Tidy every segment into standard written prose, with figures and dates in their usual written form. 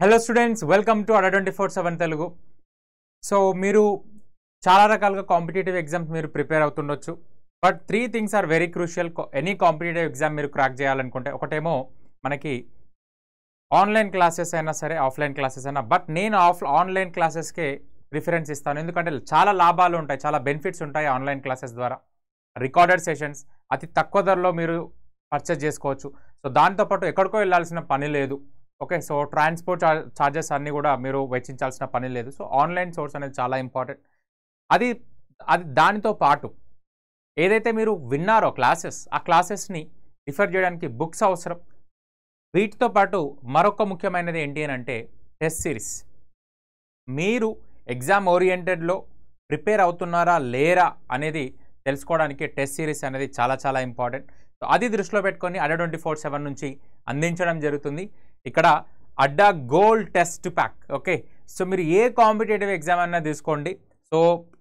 Hello students, welcome to అడా 24/7 Telugu. So మీరు చాలా రకాలుగా కాంపిటేటివ్ ఎగ్జామ్స్ మీరు ప్రిపేర్ అవుతుండొచ్చు. But 3 things are very crucial any competitive exam మీరు క్రాక్ చేయాలనుకుంటే. ఒకటేమో మనకి ఆన్లైన్ క్లాసెస్ అయినా సరే, ఆఫ్లైన్ క్లాసెస్ అయినా. బట్ నేను ఆన్లైన్ క్లాసెస్కే ప్రిఫరెన్స్ ఇస్తాను. ఎందుకంటే చాలా లాభాలు ఉంటాయి, చాలా బెనిఫిట్స్ ఉంటాయి ఆన్లైన్ క్లాసెస్ ద్వారా. రికార్డెడ్ సెషన్స్ అతి తక్కువ ధరలో మీరు పర్చేస్ చేసుకోవచ్చు. సో దాంతోపాటు ఎక్కడికో వెళ్ళాల్సిన పని లేదు. ఓకే, సో ట్రాన్స్పోర్ట్ చార్జెస్ అన్నీ కూడా మీరు వెచ్చించాల్సిన పని లేదు. సో ఆన్లైన్ సోర్స్ అనేది చాలా ఇంపార్టెంట్. అది అది దానితో పాటు ఏదైతే మీరు విన్నారో క్లాసెస్, ఆ క్లాసెస్ని రిఫర్ చేయడానికి బుక్స్ అవసరం. వీటితో పాటు మరొక ముఖ్యమైనది ఏంటి అని అంటే టెస్ట్ సిరీస్. మీరు ఎగ్జామ్ ఓరియంటెడ్లో ప్రిపేర్ అవుతున్నారా లేరా అనేది తెలుసుకోవడానికి టెస్ట్ సిరీస్ అనేది చాలా చాలా ఇంపార్టెంట్. సో అది దృష్టిలో పెట్టుకొని అడా 24/7 నుంచి అందించడం జరుగుతుంది. ఇక్కడ Adda gold test pack. Okay, so మీరు ఏ కాంపిటేటివ్ ఎగ్జామ్ అన్నా తీసుకోండి. సో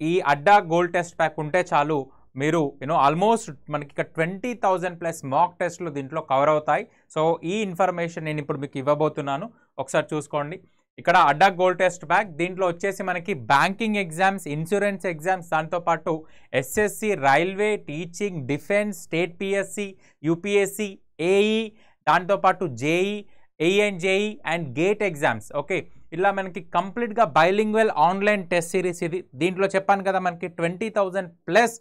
ఈ అడ్డా గోల్డ్ టెస్ట్ ప్యాక్ ఉంటే చాలు, మీరు ఆల్మోస్ట్ మనకి ఇక్కడ 20,000+ మాక్ టెస్ట్లు దీంట్లో కవర్ అవుతాయి. సో ఈ ఇన్ఫర్మేషన్ నేను ఇప్పుడు మీకు ఇవ్వబోతున్నాను, ఒకసారి చూసుకోండి. ఇక్కడ అడ్డా గోల్డ్ టెస్ట్ ప్యాక్ దీంట్లో వచ్చేసి మనకి బ్యాంకింగ్ ఎగ్జామ్స్, ఇన్సూరెన్స్ ఎగ్జామ్స్, దాంతోపాటు SSC, railway, teaching, defence, state PSC, UPSC, AE, దాంతోపాటు జేఈ, ఏఎన్జేఈ అండ్ గేట్ ఎగ్జామ్స్. ఓకే, ఇలా మనకి కంప్లీట్గా బైలింగ్వల్ ఆన్లైన్ టెస్ట్ సిరీస్ ఇది. దీంట్లో చెప్పాను కదా మనకి 20,000+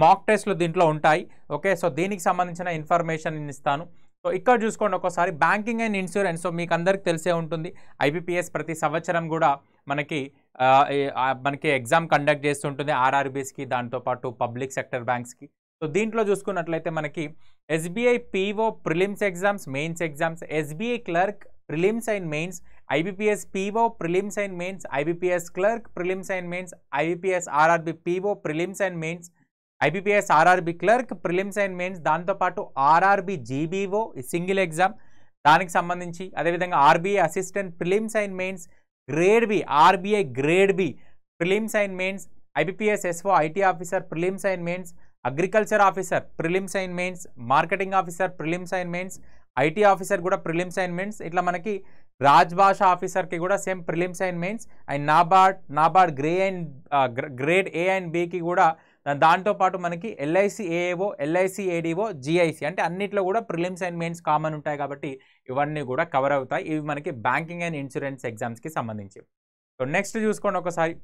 మాక్ టెస్ట్లు దీంట్లో ఉంటాయి. ఓకే, సో దీనికి సంబంధించిన ఇన్ఫర్మేషన్ నేను ఇస్తాను. సో ఇక్కడ చూసుకోండి ఒకసారి, బ్యాంకింగ్ అండ్ ఇన్సూరెన్స్. సో మీకు అందరికి తెలిసే ఉంటుంది, ఐబీపీఎస్ ప్రతి సంవత్సరం కూడా మనకి ఎగ్జామ్ కండక్ట్ చేస్తుంటుంది ఆర్ఆర్బీస్కి, దాంతోపాటు పబ్లిక్ సెక్టర్ బ్యాంక్స్కి. సో దీంట్లో చూసుకున్నట్లయితే మనకి SBI PO prelims exams, mains exams, SBI clerk prelims and mains, IBPS PO prelims and mains, IBPS clerk prelims and mains, IBPS RRB PO prelims and mains, IBPS RRB clerk prelims and mains, దాంతోపాటు RRB GBO single exam దానికి సంబంధించి, అదేవిధంగా RBI assistant prelims and mains, grade B, RBI grade B prelims and mains, IBPS SO IT officer prelims and mains, agriculture officer prelims and mains, marketing officer prelims and mains, IT officer కూడా prelims and mains. ఇట్లా మనకి రాజ్భాష ఆఫీసర్కి కూడా same prelims and mains. And NABARD grade A and బికి కూడా, దాంతోపాటు మనకి LIC AAO, LIC ADO, GIC, అంటే అన్నిట్లో కూడా ప్రిలిమ్స్ అండ్ మెయిన్స్ కామన్ ఉంటాయి కాబట్టి ఇవన్నీ కూడా కవర్ అవుతాయి. ఇవి మనకి బ్యాంకింగ్ అండ్ ఇన్సూరెన్స్ ఎగ్జామ్స్కి సంబంధించి. సో నెక్స్ట్ చూసుకోండి ఒకసారి,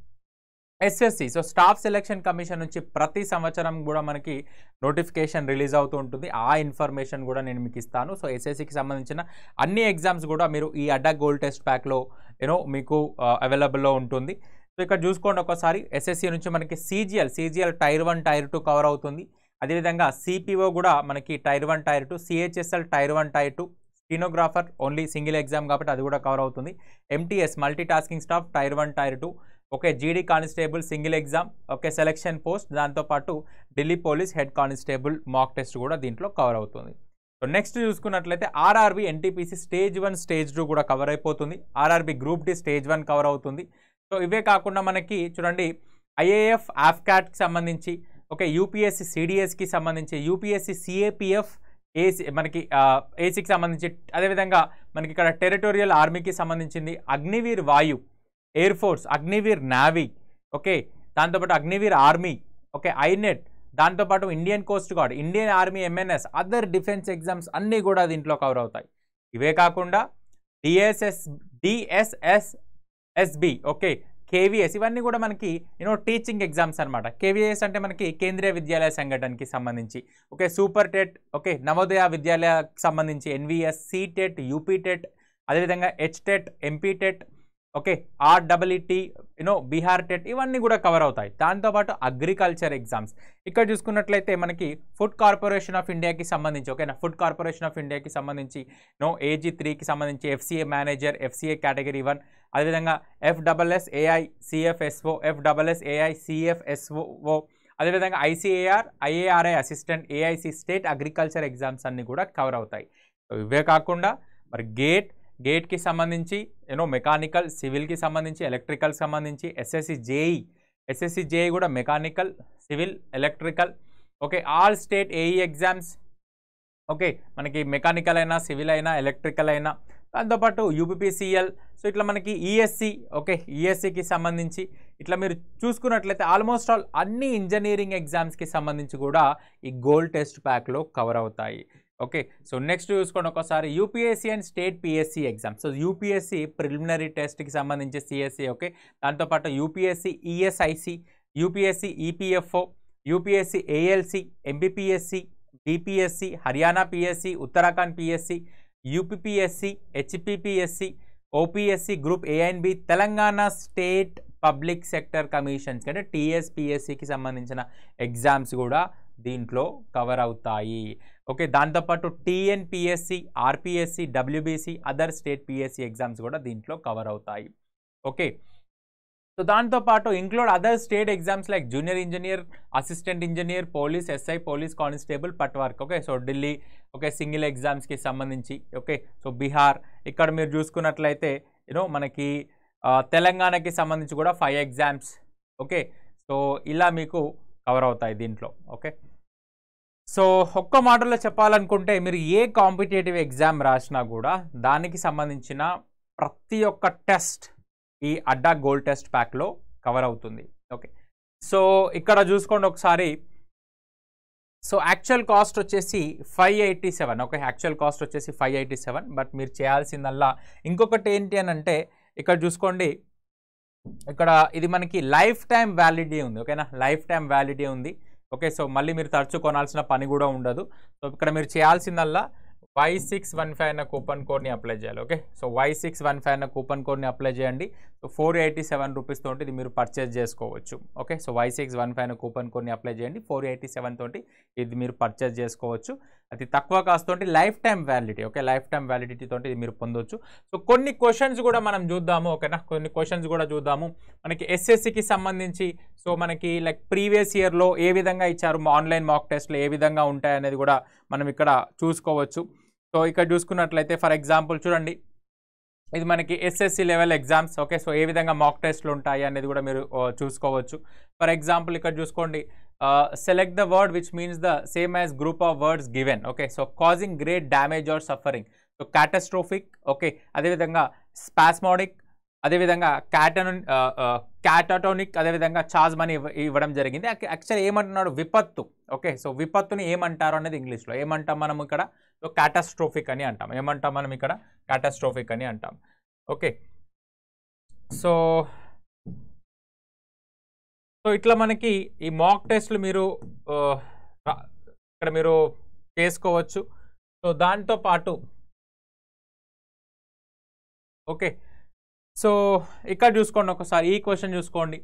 SSC. So staff selection commission నుంచి ప్రతి సంవత్సరం కూడా మనకి నోటిఫికేషన్ రిలీజ్ అవుతూ ఉంటుంది. ఆ ఇన్ఫర్మేషన్ కూడా నేను మీకు ఇస్తాను. సో ఎస్ఎస్సికి సంబంధించిన అన్ని ఎగ్జామ్స్ కూడా మీరు ఈ అడ్డా గోల్డ్ టెస్ట్ ప్యాక్లో మీకు అవైలబుల్లో ఉంటుంది. సో ఇక్కడ చూసుకోండి ఒకసారి, ఎస్ఎస్సి నుంచి మనకి సీజీఎల్ టైర్ 1, టైర్ 2 కవర్ అవుతుంది. అదేవిధంగా సిపిఓ కూడా మనకి tier 1, tier 2, CHSL tier 1, tier 2, stenographer only single exam కాబట్టి అది కూడా కవర్ అవుతుంది. MTS multi tasking staff tier 1, tier 2. Okay, GD constable single exam. Okay, selection post, దాంతోపాటు Delhi police head constable mock test కూడా దీంట్లో కవర్ అవుతుంది. సో నెక్స్ట్ చూసుకున్నట్లయితే RRB NTPC stage 1, stage 2 కూడా కవర్ అయిపోతుంది. RRB group D stage 1 cover అవుతుంది. So ఇవే కాకుండా మనకి చూడండి, ఐఏఎఫ్ ఆఫ్కాట్కి సంబంధించి, ఓకే, యూపీఎస్సీ సిడిఎస్కి సంబంధించి, యూపీఎస్సీ సిఏపిఎఫ్ ఏసీ మనకి ఏసీకి సంబంధించి, అదేవిధంగా మనకి ఇక్కడ టెరిటోరియల్ ఆర్మీకి సంబంధించింది, అగ్నివీర్ వాయు air force, Agniveer navy, okay, దాంతోపాటు అగ్నివీర్ ఆర్మీ, ఓకే, ఐనెట్, దాంతోపాటు Indian coast guard, Indian army, MNS, other defence exams అన్నీ కూడా దీంట్లో కవర్ అవుతాయి. ఇవే కాకుండా డిఎస్ఎస్బి, ఓకే, కేవీఎస్, ఇవన్నీ కూడా మనకి టీచింగ్ ఎగ్జామ్స్ అనమాట. కేవీఎస్ అంటే మనకి కేంద్రీయ విద్యాలయ సంఘటనకి సంబంధించి, okay, super TET, okay, Navodaya విద్యాలయకు సంబంధించి, ఎన్విఎస్, సిటెట్, యూపీటెట్, అదేవిధంగా HTET, MPTET, okay, RWT, Bihar TET, ఇవన్నీ కూడా కవర్ అవుతాయి. దాంతోపాటు అగ్రికల్చర్ ఎగ్జామ్స్. ఇక్కడ చూసుకున్నట్లయితే మనకి ఫుడ్ కార్పొరేషన్ ఆఫ్ ఇండియాకి సంబంధించి, ఓకేనా, ఫుడ్ కార్పొరేషన్ ఆఫ్ ఇండియాకి సంబంధించి AG3కి సంబంధించి ఎఫ్సిఏ మేనేజర్, ఎఫ్సిఏ కేటగిరీ 1, అదేవిధంగా FSSAI CFSO, FSSAI CFSO, అదేవిధంగా ICAR, IARI assistant, AIC state agriculture exams అన్నీ కూడా కవర్ అవుతాయి. ఇవే కాకుండా మరి గేట్కి సంబంధించి మెకానికల్, సివిల్కి సంబంధించి, ఎలక్ట్రికల్ సంబంధించి, ఎస్ఎస్సి జేఈ కూడా mechanical, civil, electrical, okay, all state AE exams, okay, మనకి మెకానికల్ అయినా, సివిల్ అయినా, ఎలక్ట్రికల్ అయినా, దాంతోపాటు యూపీపీసీఎల్. సో ఇట్లా మనకి ఈఎస్సి, ఓకే, ఈఎస్సికి సంబంధించి ఇట్లా మీరు చూసుకున్నట్లయితే ఆల్మోస్ట్ ఆల్ అన్ని ఇంజనీరింగ్ ఎగ్జామ్స్కి సంబంధించి కూడా ఈ గోల్డ్ టెస్ట్ ప్యాక్లో కవర్ అవుతాయి. ఓకే, సో నెక్స్ట్ చూసుకోండి ఒకసారి UPSC and state PSC exam. So UPSC preliminary టెస్ట్కి సంబంధించి సిఎస్సి, ఓకే, దాంతోపాటు UPSC ESIC, UPSC EPFO, UPSC ALC, MPPSC, BPSC, Haryana PSC, Uttarakhand PSC, UPPSC, HPPSC, OPSC, group A and B, Telangana state public sector commissions అంటే టీఎస్పిఎస్సికి సంబంధించిన exams కూడా దీంట్లో cover అవుతాయి. Okay, దాంతోపాటు TNPSC, RPSC, WBC, other state PSC exams కూడా దీంట్లో cover అవుతాయి. ఓకే, సో దాంతోపాటు include other state exams like junior engineer, assistant engineer, police, SI, police constable, పట్వర్క్. Okay, so Delhi, okay, single ఎగ్జామ్స్కి సంబంధించి. ఓకే, సో బీహార్, ఇక్కడ మీరు చూసుకున్నట్లయితే మనకి తెలంగాణకి సంబంధించి కూడా 5 ఎగ్జామ్స్. ఓకే, సో ఇలా మీకు కవర్ అవుతాయి దీంట్లో. ఓకే, సో ఒక్క మాటలో చెప్పాలనుకుంటే మీరు ఏ కాంపిటేటివ్ ఎగ్జామ్ రాసినా కూడా దానికి సంబంధించిన ప్రతి ఒక్క టెస్ట్ ఈ అడ్డా గోల్డ్ టెస్ట్ ప్యాక్లో కవర్ అవుతుంది. ఓకే, సో ఇక్కడ చూసుకోండి ఒకసారి. సో యాక్చువల్ కాస్ట్ వచ్చేసి 587. ఓకే, యాక్చువల్ కాస్ట్ వచ్చేసి 587. బట్ మీరు చేయాల్సిందల్లా ఇంకొకటి ఏంటి అని అంటే ఇక్కడ చూసుకోండి, ఇక్కడ ఇది మనకి లైఫ్ టైం వ్యాలిడిటీ ఉంది. ఓకేనా, లైఫ్ టైం వ్యాలిడిటీ ఉంది. ఓకే, సో మళ్ళీ మీరు తరచు కొనాల్సిన పని కూడా ఉండదు. సో ఇక్కడ మీరు చేయాల్సిందల్లా Y615 అన్న కూపన్ కోడ్ని అప్లై చేయాలి. ఓకే, సో Y615 అన్న కూపన్ కోడ్ని అప్లై చేయండి. సో 487 రూపీస్ తోటి ఇది మీరు పర్చేజ్ చేసుకోవచ్చు. ఓకే, సో Y615 అన్న కూపన్ కోడ్ని అప్లై చేయండి. 487 తోటి ఇది మీరు పర్చేజ్ చేసుకోవచ్చు. అది తక్కువ కాస్ట్ తోటి life time validity. Okay, life time validity తోటి ఇది మీరు పొందొచ్చు. సో కొన్ని క్వశ్చన్స్ కూడా మనం చూద్దాము. ఓకేనా, కొన్ని క్వశ్చన్స్ కూడా చూద్దాము. మనకి ఎస్ఎస్సికి సంబంధించి సో మనకి లైక్ ప్రీవియస్ ఇయర్లో ఏ విధంగా ఇచ్చారు, ఆన్లైన్ మాక్ టెస్ట్లు ఏ విధంగా ఉంటాయి అనేది కూడా మనం ఇక్కడ చూసుకోవచ్చు. సో ఇక్కడ చూసుకున్నట్లయితే ఫర్ ఎగ్జాంపుల్ చూడండి, ఇది మనకి SSC level exams. Okay, so ఏ విధంగా మాక్ టెస్ట్లు ఉంటాయి అనేది కూడా మీరు చూసుకోవచ్చు. ఫర్ ఎగ్జాంపుల్ ఇక్కడ చూసుకోండి, select the word which means the same as group of words given. Okay, so causing great damage or suffering. So catastrophic, okay, అదేవిధంగా స్పాస్మోడిక్, అదేవిధంగా క్యాటటోనిక్, అదేవిధంగా చాజ్మని ఇవ్వడం జరిగింది. యాక్చువల్లీ ఏమంటున్నాడు, విపత్తు. ఓకే, సో విపత్తుని ఏమంటారు అనేది ఇంగ్లీష్లో ఏమంటాం మనం ఇక్కడ, సో క్యాటస్ట్రోఫిక్ అని అంటాం. ఏమంటాం మనం ఇక్కడ, క్యాటస్ట్రోఫిక్ అని అంటాం. ఓకే, సో ఇట్లా మనకి ఈ మాక్ టెస్ట్లు మీరు ఇక్కడ మీరు చేసుకోవచ్చు. సో దాంతోపాటు ఓకే, సో ఇక్కడ చూసుకోండి ఒకసారి ఈ క్వశ్చన్ చూసుకోండి.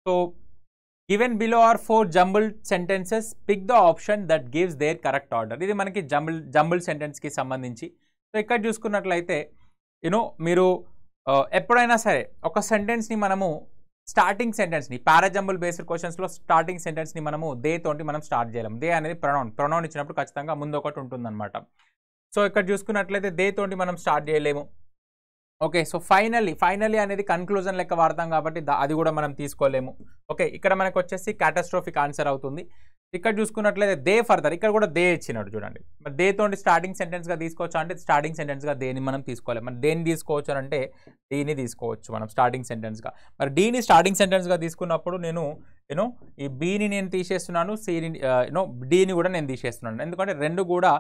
So given below are 4 jumbled sentences, pick the option that gives their correct order. ఇది మనకి జంబుల్డ్ సెంటెన్స్కి సంబంధించి. సో ఇక్కడ చూసుకున్నట్లయితే మీరు ఎప్పుడైనా సరే ఒక సెంటెన్స్ని మనము స్టార్టింగ్ సెంటెన్స్ని పారాజంబుల్ బేస్డ్ క్వశ్చన్స్లో స్టార్టింగ్ సెంటెన్స్ని మనము దే తోటి మనం స్టార్ట్ చేయలేము. దే అనేది ప్రొనౌన్ ఇచ్చినప్పుడు ఖచ్చితంగా ముందు ఒకటి ఉంటుందన్నమాట. సో ఇక్కడ చూసుకున్నట్లయితే దే తోటి మనం స్టార్ట్ చేయలేము. ఓకే, సో ఫైనల్లీ అనేది కన్క్లూజన్ లెక్క వాడతాం కాబట్టి అది కూడా మనం తీసుకోలేము. ఓకే, ఇక్కడ మనకు వచ్చేసి క్యాటస్ట్రోఫిక్ ఆన్సర్ అవుతుంది. ఇక్కడ చూసుకున్నట్లయితే దే ఫర్దర్, ఇక్కడ కూడా దే ఇచ్చినాడు చూడండి. మరి దే తోటి స్టార్టింగ్ సెంటెన్స్గా తీసుకోవచ్చు అంటే స్టార్టింగ్ సెంటెన్స్గా దేని మనం తీసుకోలేము. మరి దేన్ని తీసుకోవచ్చు అని అంటే డీని తీసుకోవచ్చు మనం స్టార్టింగ్ సెంటెన్స్గా. మరి డీని స్టార్టింగ్ సెంటెన్స్గా తీసుకున్నప్పుడు నేను ఈ బీని నేను తీసేస్తున్నాను, సిని డీని కూడా నేను తీసేస్తున్నాను. ఎందుకంటే రెండు కూడా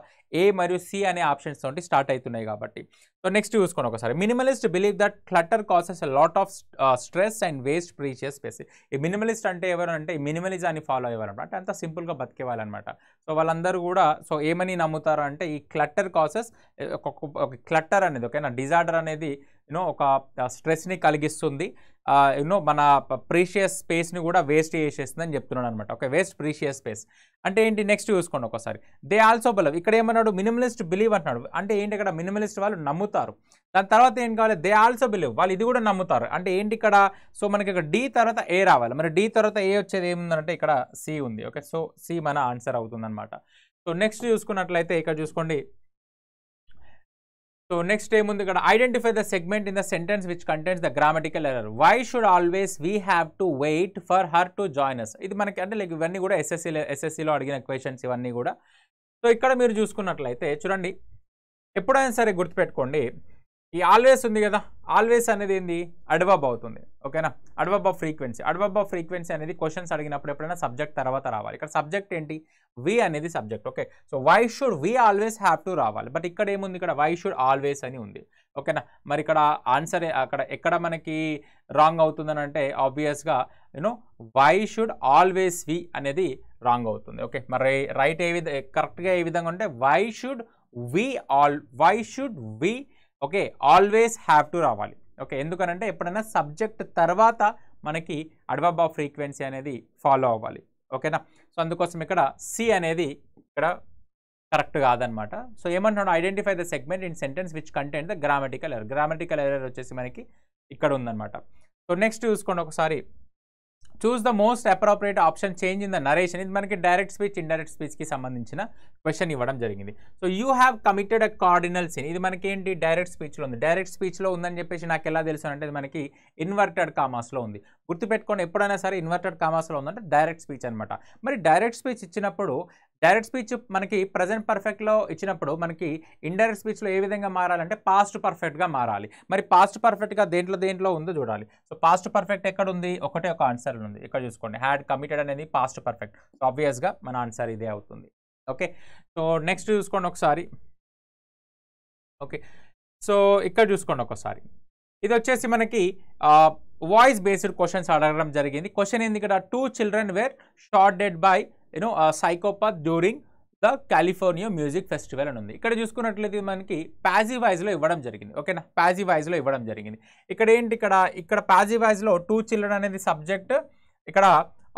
ఏ మరియు సి అనే ఆప్షన్స్ తోటి స్టార్ట్ అవుతున్నాయి కాబట్టి. సో నెక్స్ట్ చూసుకోండి ఒకసారి. Minimalist believe that clutter causes a lot of stress and waste precious space. ఈ మినిమలిస్ట్ అంటే ఎవరు అంటే ఈ మినిమలిజాన్ని ఫాలో అయ్యేవారనమాట. అంటే అంత సింపుల్గా బతికేవాళ్ళనమాట. సో వాళ్ళందరూ కూడా సో ఏమని నమ్ముతారు అంటే ఈ క్లటర్ కాసెస్, ఒక క్లటర్ అనేది ఓకేనా డిజార్డర్ అనేది ఒక స్ట్రెస్ని కలిగిస్తుంది, మన ప్రీషియస్ స్పేస్ని కూడా వేస్ట్ చేసేస్తుంది అని చెప్తున్నాడు అనమాట. ఓకే, వేస్ట్ ప్రీషియస్ స్పేస్ అంటే ఏంటి నెక్స్ట్ చూసుకోండి ఒకసారి. దే ఆల్సో బిలీవ్, ఇక్కడ ఏమన్నాడు మినిమలిస్ట్ బిలీవ్ అంటున్నాడు. అంటే ఏంటి ఇక్కడ మినిమలిస్ట్ వాళ్ళు నమ్ముతారు. దాని తర్వాత ఏం కావాలి, దే ఆల్సో బిలీవ్, వాళ్ళు ఇది కూడా నమ్ముతారు. అంటే ఏంటి ఇక్కడ, సో మనకి ఇక్కడ డి తర్వాత ఏ రావాలి. మరి డి తర్వాత ఏ వచ్చేది ఏముందంటే ఇక్కడ సి ఉంది. ఓకే, సో సి మన ఆన్సర్ అవుతుంది అనమాట. సో నెక్స్ట్ చూసుకున్నట్లయితే ఇక్కడ చూసుకోండి. సో నెక్స్ట్ ఏముంది ఇక్కడ, identify the segment in the sentence which contains the grammatical error. Why should always we have to wait for her to join us. ఇది మనకి అంటే లైక్ ఇవన్నీ కూడా ఎస్ఎస్సిలో అడిగిన క్వశ్చన్స్ ఇవన్నీ కూడా. సో ఇక్కడ మీరు చూసుకున్నట్లయితే చూడండి, ఎప్పుడైనా సరే గుర్తుపెట్టుకోండి, ఈ ఆల్వేస్ ఉంది కదా, ఆల్వేస్ అనేది ఏంది, అడ్వర్బ్ అవుతుంది. ఓకేనా, adverb of frequency. Adverb of frequency అనేది క్వశ్చన్స్ అడిగినప్పుడు ఎప్పుడైనా సబ్జెక్ట్ తర్వాత రావాలి. ఇక్కడ సబ్జెక్ట్ ఏంటి, వి అనేది subject. Okay, so why should we always have to రావాలి. బట్ ఇక్కడ ఏముంది, ఇక్కడ వై షుడ్ ఆల్వేస్ అని ఉంది. ఓకేనా, మరి ఇక్కడ ఆన్సర్ అక్కడ ఎక్కడ మనకి రాంగ్ అవుతుందని అంటే ఆబ్వియస్గా వై షుడ్ ఆల్వేస్ వి అనేది రాంగ్ అవుతుంది. ఓకే, మరి రైట్ కరెక్ట్గా ఏ విధంగా ఉంటే why should we okay always have to రావాలి. ఓకే, ఎందుకనంటే ఎప్పుడైనా సబ్జెక్ట్ తర్వాత మనకి అడ్వర్బ్ ఆఫ్ ఫ్రీక్వెన్సీ అనేది ఫాలో అవ్వాలి. ఓకేనా, సో అందుకోసం ఇక్కడ సి అనేది ఇక్కడ కరెక్ట్ కాదనమాట. సో ఏమంటున్నాడు, identify the segment in sentence which content the grammatical error. Grammatical error వచ్చేసి మనకి ఇక్కడ ఉందన్నమాట. సో నెక్స్ట్ చూసుకోండి ఒకసారి, choose the most appropriate option change in the narration. ఇది మనకి డైరెక్ట్ స్పీచ్ ఇండైరెక్ట్ స్పీచ్కి సంబంధించిన క్వశ్చన్ ఇవ్వడం జరిగింది. So you have committed a cardinal sin. ఇది మనకి ఏంటి, డైరెక్ట్ స్పీచ్లో ఉంది. డైరెక్ట్ స్పీచ్లో ఉందని చెప్పేసి నాకు ఎలా తెలుసు అంటే ఇది మనకి ఇన్వర్టెడ్ కామాస్లో ఉంది. గుర్తుపెట్టుకోండి, ఎప్పుడైనా సరే ఇన్వర్టెడ్ కామాస్లో ఉందంటే డైరెక్ట్ స్పీచ్ అనమాట. మరి డైరెక్ట్ స్పీచ్ ఇచ్చినప్పుడు, డైరెక్ట్ స్పీచ్ మనకి ప్రజెంట్ పర్ఫెక్ట్లో ఇచ్చినప్పుడు మనకి ఇండైరెక్ట్ స్పీచ్లో ఏ విధంగా మారాలంటే పాస్ట్ పర్ఫెక్ట్గా మారాలి. మరి పాస్ట్ పర్ఫెక్ట్గా దేంట్లో ఉందో చూడాలి. సో పాస్ట్ పర్ఫెక్ట్ ఎక్కడ ఉంది, ఒక ఆన్సర్ ఉంది. ఇక్కడ చూసుకోండి, హ్యాడ్ కమిటెడ్ అనేది పాస్ట్ పర్ఫెక్ట్. సో ఆబ్వియస్గా మన ఆన్సర్ ఇదే అవుతుంది. ఓకే, సో నెక్స్ట్ చూసుకోండి ఒకసారి. ఓకే, సో ఇక్కడ చూసుకోండి ఒకసారి, ఇది వచ్చేసి మనకి వాయిస్ బేస్డ్ క్వశ్చన్స్ అడగడం జరిగింది. క్వశ్చన్ ఏంది ఇక్కడ, 2 children were shot dead by psychopath during the California music festival అని ఉంది. ఇక్కడ చూసుకున్నట్లయితే మనకి ప్యాసివ్ వాయిస్లో ఇవ్వడం జరిగింది. ఓకేనా, ప్యాసివ్ వాయిస్లో ఇవ్వడం జరిగింది. ఇక్కడ ఏంటి, ఇక్కడ ప్యాసివ్ వాయిస్లో 2 children అనేది సబ్జెక్ట్, ఇక్కడ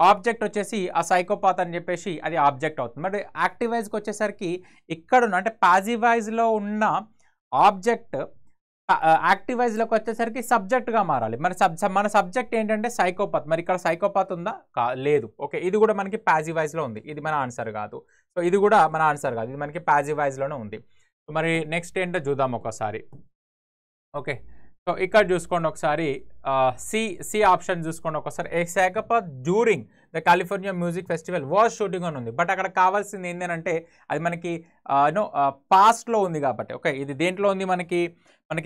ఆబ్జెక్ట్ వచ్చేసి ఆ సైకోపాత్ అని చెప్పేసి అది ఆబ్జెక్ట్ అవుతుంది. మరి యాక్టివ్ వాయిస్కి వచ్చేసరికి ఇక్కడ అంటే ప్యాసివ్ వాయిస్లో ఉన్న ఆబ్జెక్ట్ యాక్టివ్ వాయిస్లోకి వచ్చేసరికి సబ్జెక్ట్గా మారాలి. మరి మన సబ్జెక్ట్ ఏంటంటే సైకోపాత్. మరి ఇక్కడ సైకోపాత్ ఉందా, లేదు. ఓకే, ఇది కూడా మనకి ప్యాసివ్ వాయిస్లో ఉంది. ఇది మన ఆన్సర్ కాదు. సో ఇది కూడా మన ఆన్సర్ కాదు, ఇది మనకి ప్యాసివ్ వాయిస్లోనే ఉంది. సో మరి నెక్స్ట్ ఏంటో చూద్దాం ఒకసారి. ఓకే, సో ఇక్కడ చూసుకోండి ఒకసారి, సి ఆప్షన్ చూసుకోండి ఒకసారి. A psychopath during the California music festival was shooting అని ఉంది. బట్ అక్కడ కావాల్సింది ఏంటంటే అది మనకి పాస్ట్లో ఉంది కాబట్టి. ఓకే, ఇది దేంట్లో ఉంది, మనకి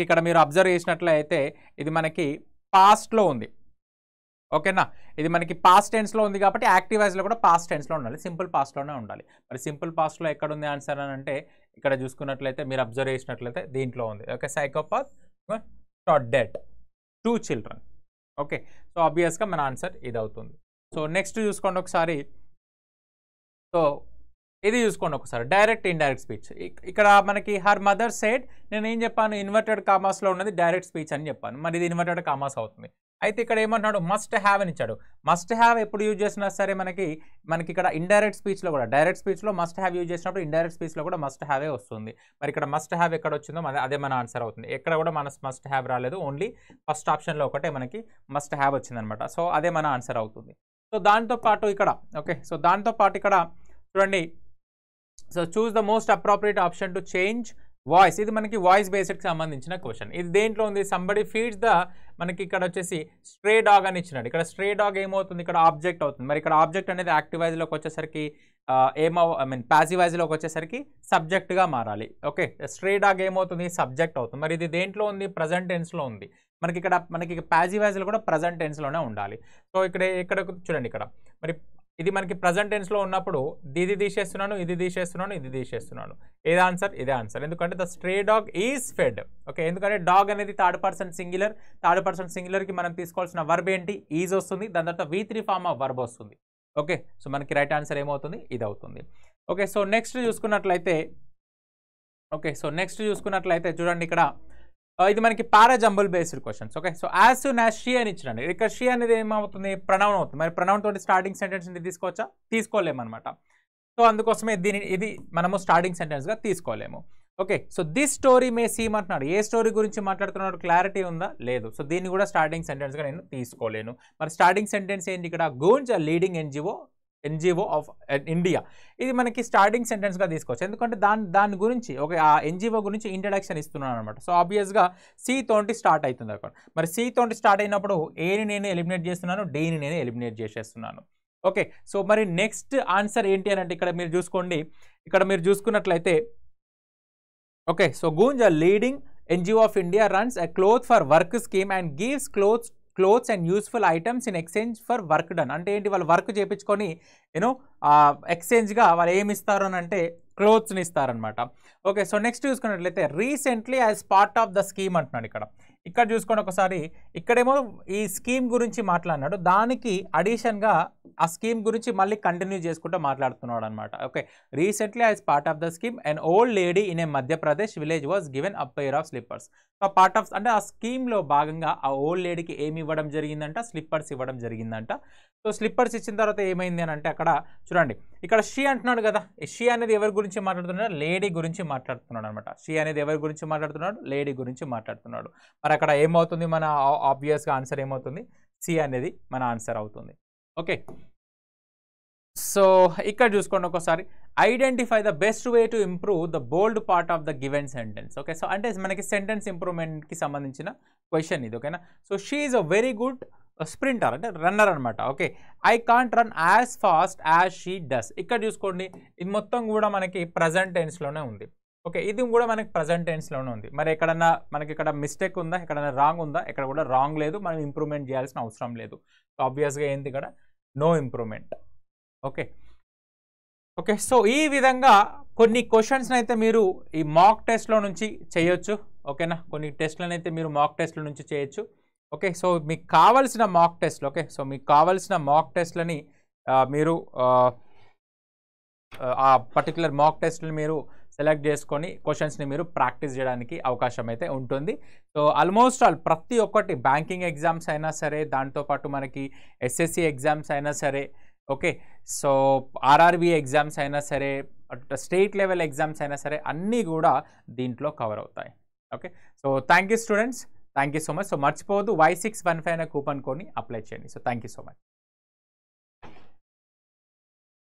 ఇక్కడ మీరు అబ్జర్వ్ చేసినట్లయితే ఇది మనకి పాస్ట్లో ఉంది. ఓకేనా, ఇది మనకి పాస్ట్ టెన్స్లో ఉంది కాబట్టి యాక్టివ్ వాయిస్లో కూడా పాస్ట్ టెన్స్లో ఉండాలి, సింపుల్ పాస్ట్లోనే ఉండాలి. మరి సింపుల్ పాస్ట్లో ఎక్కడ ఉంది ఆన్సర్ అని అంటే ఇక్కడ చూసుకున్నట్లయితే మీరు అబ్జర్వ్ చేసినట్లయితే దీంట్లో ఉంది. Okay, psychopath shot dead 2 children. Okay, so ఆబ్వియస్గా మన ఆన్సర్ ఇది అవుతుంది. సో నెక్స్ట్ చూసుకోండి ఒకసారి. సో ఇది చూసుకోండి ఒకసారి, డైరెక్ట్ ఇండైరెక్ట్ స్పీచ్. ఇక్కడ మనకి హర్ మదర్ సెడ్, నేను ఏం చెప్పాను, ఇన్వర్టెడ్ కామాస్లో ఉన్నది డైరెక్ట్ స్పీచ్ అని చెప్పాను. మరి ఇది ఇన్వర్టెడ్ కామాస్ అవుతుంది. అయితే ఇక్కడ ఏమంటున్నాడు, మస్ట్ హ్యావ్ అని ఇచ్చాడు. మస్ట్ హ్యావ్ ఎప్పుడు యూజ్ చేసినా సరే మనకి ఇక్కడ ఇండైరెక్ట్ స్పీచ్లో కూడా, డైరెక్ట్ స్పీచ్లో మస్ట్ హ్యావ్ యూజ్ చేసినప్పుడు ఇండైరెక్ట్ స్పీచ్లో కూడా మస్ట్ హ్యావే వస్తుంది. మరి ఇక్కడ మస్ట్ హ్యావ్ ఎక్కడ వచ్చిందో అదే మన ఆన్సర్ అవుతుంది. ఎక్కడ కూడా మన మస్ట్ హ్యావ్ రాలేదు, ఓన్లీ ఫస్ట్ ఆప్షన్లో ఒకటే మనకి మస్ట్ హ్యావ్ వచ్చిందనమాట. సో అదే మన ఆన్సర్ అవుతుంది. సో దాంతోపాటు ఇక్కడ ఓకే, సో దాంతోపాటు ఇక్కడ చూడండి, so choose the most appropriate option to change voice. ఇది మనకి వాయిస్ బేస్డ్కి సంబంధించిన క్వశ్చన్. ఇది దేంట్లో ఉంది, సంబడి ఫీడ్స్ ద, మనకి ఇక్కడ వచ్చేసి స్ట్రే డాగ్ అని ఇచ్చినాడు. ఇక్కడ స్ట్రే డాగ్ ఏమవుతుంది, ఇక్కడ ఆబ్జెక్ట్ అవుతుంది. మరి ఇక్కడ ఆబ్జెక్ట్ అనేది యాక్టివ్ వాయిస్లోకి వచ్చేసరికి ప్యాసివ్ వాయిస్లోకి వచ్చేసరికి సబ్జెక్ట్గా మారాలి. ఓకే, స్ట్రే డాగ్ ఏమవుతుంది, సబ్జెక్ట్ అవుతుంది. మరి ఇది దేంట్లో ఉంది, ప్రజెంట్ టెన్స్లో ఉంది. మనకి ప్యాసివ్ వాయిస్లో కూడా ప్రజెంట్ టెన్స్లోనే ఉండాలి. సో ఇక్కడ చూడండి, ఇక్కడ మరి ఇది మనకి ప్రజెంట్ టెన్స్లో ఉన్నప్పుడు ఇది తీసేస్తున్నాను, ఇది తీసేస్తున్నాను. ఏది ఆన్సర్, ఇదే ఆన్సర్. ఎందుకంటే the stray dog is fed. Okay, ఎందుకంటే డాగ్ అనేది థర్డ్ పర్సన్ సింగులర్కి మనం తీసుకోవాల్సిన వర్బ్ ఏంటి, ఈజ్ వస్తుంది. దాని తర్వాత V3 ఫార్మ్ ఆఫ్ వర్బ్ వస్తుంది. ఓకే, సో మనకి రైట్ ఆన్సర్ ఏమవుతుంది, ఇది అవుతుంది. ఓకే, సో నెక్స్ట్ చూసుకున్నట్లయితే చూడండి, ఇక్కడ ఇది మనకి parajumble based questions. Okay, so as soon as she అని ఇచ్చినండి. ఇక్కడ షీ అనేది ఏమవుతుంది, ప్రణౌన్ అవుతుంది. మరి ప్రణౌన్ తోటి స్టార్టింగ్ సెంటెన్స్ తీసుకోవచ్చా, తీసుకోలేమన్నమాట. సో అందుకోసమే ఇది మనము స్టార్టింగ్ సెంటెన్స్గా తీసుకోలేము. Okay, so this story May seam అంటున్నాడు. ఏ స్టోరీ గురించి మాట్లాడుతున్నాడు, క్లారిటీ ఉందా, లేదు. సో దీన్ని కూడా స్టార్టింగ్ సెంటెన్స్గా నేను తీసుకోలేను. మరి స్టార్టింగ్ సెంటెన్స్ ఏంటి, ఇక్కడ Goonj leading NGO of India. ఇది మనకి స్టార్టింగ్ సెంటెన్స్గా తీసుకోవచ్చు. ఎందుకంటే దాని గురించి ఆ ఎన్జిఓ గురించి ఇంట్రడక్షన్ ఇస్తున్నాను అనమాట. సో ఆబ్వియస్గా సి తోటి స్టార్ట్ అవుతుంది అక్కడ. మరి సి తోటి స్టార్ట్ అయినప్పుడు ఏని నేను ఎలిమినేట్ చేస్తున్నాను, డీని నేను ఎలిమినేట్ చేసేస్తున్నాను. ఓకే, సో మరి నెక్స్ట్ ఆన్సర్ ఏంటి అని అంటే ఇక్కడ మీరు చూసుకోండి, ఇక్కడ మీరు చూసుకున్నట్లయితే okay, so Goonj leading NGO of India runs a cloth for work scheme and gives clothes and useful items in exchange for work done. అంటే ఏంటి, వాళ్ళు వర్క్ చేయించుకొని యూనో ఎక్స్చేంజ్గా వాళ్ళు ఏమి ఇస్తారు అని అంటే క్లోత్స్ని ఇస్తారనమాట. ఓకే, సో నెక్స్ట్ చూసుకున్నట్లయితే recently as part of the scheme అంటున్నాడు. ఇక్కడ చూసుకోండి ఒకసారి, ఇక్కడేమో ఈ స్కీమ్ గురించి మాట్లాడినాడు, దానికి అడిషన్గా ఆ స్కీమ్ గురించి మళ్ళీ కంటిన్యూ చేసుకుంటూ మాట్లాడుతున్నాడు అనమాట. Okay, recently as part of the scheme and old lady in a Madhya Pradesh village was given a pair of slippers. So part of అంటే ఆ స్కీమ్లో భాగంగా ఆ ఓల్డ్ లేడీకి ఏమి ఇవ్వడం జరిగిందంట, స్లిప్పర్స్ ఇవ్వడం జరిగిందంట. సో స్లిప్పర్స్ ఇచ్చిన తర్వాత ఏమైంది అని అంటే అక్కడ చూడండి, ఇక్కడ షీ అంటున్నాడు కదా, షీ అనేది ఎవరి గురించి మాట్లాడుతున్నాడు, లేడీ గురించి మాట్లాడుతున్నాడు అనమాట. షీ అనేది ఎవరి గురించి మాట్లాడుతున్నాడు, లేడీ గురించి మాట్లాడుతున్నాడు. మరి అక్కడ ఏమవుతుంది, మన ఆబ్వియస్గా ఆన్సర్ ఏమవుతుంది, సి అనేది మన ఆన్సర్ అవుతుంది. ఓకే, సో ఇక్కడ చూసుకోండి ఒకసారి, identify the best way to improve the bold part of the given sentence. Okay, so అంటే మనకి సెంటెన్స్ ఇంప్రూవ్మెంట్కి సంబంధించిన క్వశ్చన్ ఇది. ఓకేనా, so she is a very good sprinter అంటే రన్నర్ అనమాట. Okay, I can't run as fast as she does. ఇక్కడ చూసుకోండి, ఇది మొత్తం కూడా మనకి ప్రజెంట్ టెన్స్లోనే ఉంది. ఓకే, ఇది కూడా మనకి ప్రజెంట్ టెన్స్లోనే ఉంది. మరి ఎక్కడన్నా మనకి ఇక్కడ మిస్టేక్ ఉందా, ఎక్కడన్నా రాంగ్ ఉందా, ఎక్కడ కూడా రాంగ్ లేదు, మనం ఇంప్రూవ్మెంట్ చేయాల్సిన అవసరం లేదు. సో ఆబ్వియస్గా ఏంటి ఇక్కడ no improvement. Okay okay, so ఈ విధంగా కొన్ని క్వశ్చన్స్ని అయితే మీరు ఈ మాక్ టెస్ట్లో నుంచి చేయొచ్చు. ఓకేనా, కొన్ని టెస్ట్లను అయితే మీరు మాక్ టెస్ట్ల నుంచి చేయొచ్చు. ఓకే, సో మీకు కావాల్సిన మాక్ టెస్ట్లు, ఓకే, సో మీకు కావాల్సిన మాక్ టెస్ట్లని మీరు ఆ పర్టికులర్ మాక్ టెస్ట్ని మీరు సెలెక్ట్ చేసుకొని క్వశ్చన్స్ని మీరు ప్రాక్టీస్ చేయడానికి అవకాశం అయితే ఉంటుంది. సో ఆల్మోస్ట్ ఆల్ ప్రతి ఒక్కటి బ్యాంకింగ్ ఎగ్జామ్స్ అయినా సరే, దాంతోపాటు మనకి SSC ఎగ్జామ్స్ అయినా సరే, ఓకే, సో RRB ఎగ్జామ్స్ అయినా సరే, స్టేట్ లెవెల్ ఎగ్జామ్స్ అయినా సరే, అన్నీ కూడా దీంట్లో కవర్ అవుతాయి. Okay, so thank you students, thank you so much. So మర్చిపోవద్దు Y615 అనే కూపన్ కోడ్ని అప్లై చేయండి. So thank you so much.